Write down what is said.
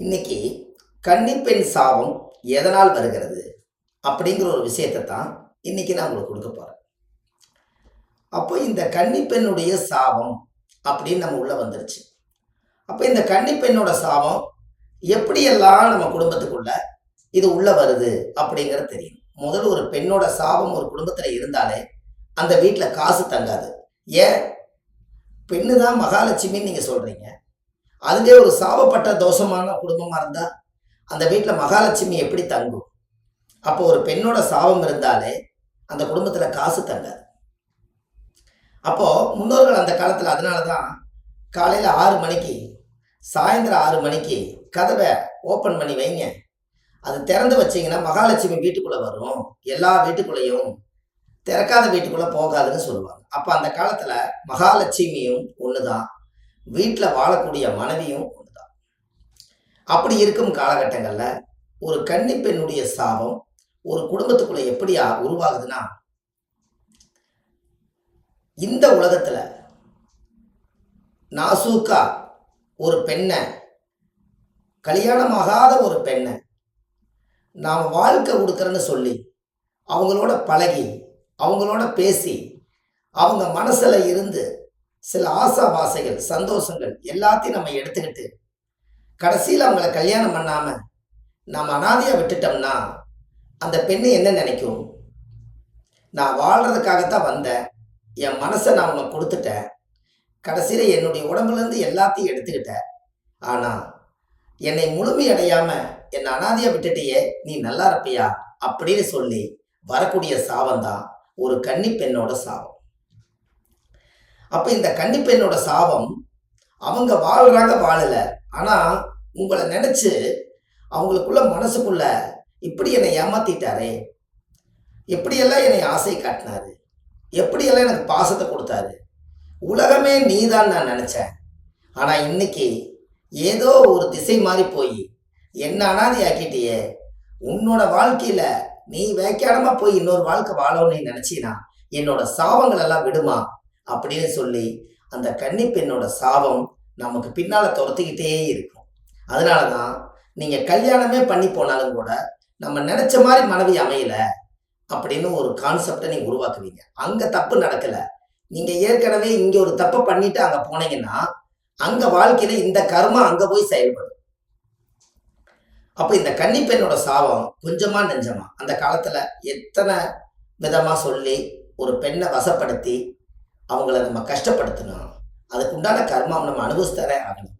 இன்னைக்கு கன்னிப்பெண் சாபம் எதனால் வருகிறது அப்படிங்கிற ஒரு விஷயத்தை தான் இன்னைக்கு நான் உங்களுக்கு கொடுக்க போறேன். அப்போ இந்த கன்னிப்பெண்ணுடைய சாபம் அப்படின்னு நம்ம உள்ள வந்துருச்சு. அப்போ இந்த கன்னிப்பெண்ணோட சாபம் எப்படியெல்லாம் நம்ம குடும்பத்துக்குள்ள இது உள்ள வருது அப்படிங்கிறது தெரியும். முதல்ல ஒரு பெண்ணோட சாபம் ஒரு குடும்பத்துல இருந்தாலே அந்த வீட்டில் காசு தங்காது. ஏன்? பெண்ணு தான் மகாலட்சுமின்னு நீங்க சொல்றீங்க. அதுவே ஒரு சாபப்பட்ட தோஷமான குடும்பமா இருந்தா அந்த வீட்டில் மகாலட்சுமி எப்படி தங்கும்? அப்போ ஒரு பெண்ணோட சாபம் இருந்தாலே அந்த குடும்பத்துல காசு தங்காது. அப்போ முன்னோர்கள் அந்த காலத்துல அதனாலதான் காலையில 6 மணிக்கு சாயந்தரம் 6 மணிக்கு கதவை ஓப்பன் பண்ணி வைங்க. அது திறந்து வச்சீங்கன்னா மகாலட்சுமி வீட்டுக்குள்ள வரும், எல்லா வீட்டுக்குள்ளேயும் திறக்காத வீட்டுக்குள்ள போகாதுன்னு சொல்லுவாங்க. அப்ப அந்த காலத்துல மகாலட்சுமியும் ஒண்ணுதான், வீட்டில் வாழக்கூடிய மனைவியும் ஒண்ணுதான். அப்படி இருக்கும் காலகட்டங்கள்ல ஒரு கன்னி பெண்ணுடைய சாபம் ஒரு குடும்பத்துக்குள்ள எப்படி உருவாகுதுன்னா, இந்த உலகத்துல நாசூக்கா ஒரு பெண்ணை, கல்யாணமாகாத ஒரு பெண்ணை நாம் வாழ்க்கை கொடுக்குறேன்னு சொல்லி அவங்களோட பழகி அவங்களோட பேசி அவங்க மனசுல இருந்து சில ஆசாபாசைகள் சந்தோஷங்கள் எல்லாத்தையும் நம்ம எடுத்துக்கிட்டு கடைசியில் அவங்கள கல்யாணம் பண்ணாம நாம் அனாதையா விட்டுட்டோம்னா அந்த பெண்ணு என்ன நினைக்கும்? நான் வாழ்றதுக்காகத்தான் வந்தேன், என் மனசை நான் உனக்கு கொடுத்துட்டேன், கடைசியில் என்னுடைய உடம்புலேருந்து எல்லாத்தையும் எடுத்துக்கிட்டேன், ஆனால் என்னை முழுமையடையாம என்னை அனாதையா விட்டுட்டியே, நீ நல்லா இருப்பியா அப்படின்னு சொல்லி வரக்கூடிய சாபம் தான் ஒரு கன்னி பெண்ணோட சாபம். அப்ப இந்த கன்னி பெண்ணோட சாபம் அவங்க வாழ்றாங்க வாழல, ஆனா உங்களை நினைச்சு அவங்களுக்குள்ள மனசுக்குள்ள இப்படி என்னை ஏமாத்திட்டாரே, எப்படியெல்லாம் என்னை ஆசை காட்டினாரு, எப்படியெல்லாம் எனக்கு பாசத்தை கொடுத்தாரு, உலகமே நீதான் நான் நினைச்சேன், ஆனா இன்னைக்கு ஏதோ ஒரு திசை மாறி போய் என்ன அனாதை ஆக்கிட்டியே, உன்னோட வாழ்க்கையில நீ வேக்காடமா போய் இன்னொரு வாழ்க்கை வாழணும்னு நினைச்சினா என்னோட சாபங்கள் எல்லாம் விடுமா அப்படின்னு சொல்லி அந்த கன்னி பெண்ணோட சாபம் நமக்கு பின்னால துரத்திக்கிட்டே இருக்கும். அதனாலதான் நீங்க கல்யாணமே பண்ணி போனாலும் கூட நம்ம நினைச்ச மாதிரி மனைவி அமையல அப்படின்னு ஒரு கான்செப்டை நீங்க உருவாக்குவீங்க. அங்க தப்பு நடக்கல, நீங்க ஏற்கனவே இங்க ஒரு தப்பை பண்ணிட்டு அங்க போனீங்கன்னா அங்க வாழ்க்கையில இந்த கர்மா அங்க போய் செயல்படும். அப்ப இந்த கன்னி பெண்ணோட சாபம் கொஞ்சமா நெஞ்சமா அந்த காலத்துல எத்தனை விதமா சொல்லி ஒரு பெண்ணை வசப்படுத்தி அவங்கள நம்ம கஷ்டப்படுத்தணும், அதுக்கு உண்டான கர்மாவை நம்ம அனுபவிச்சுதானே ஆகணும்.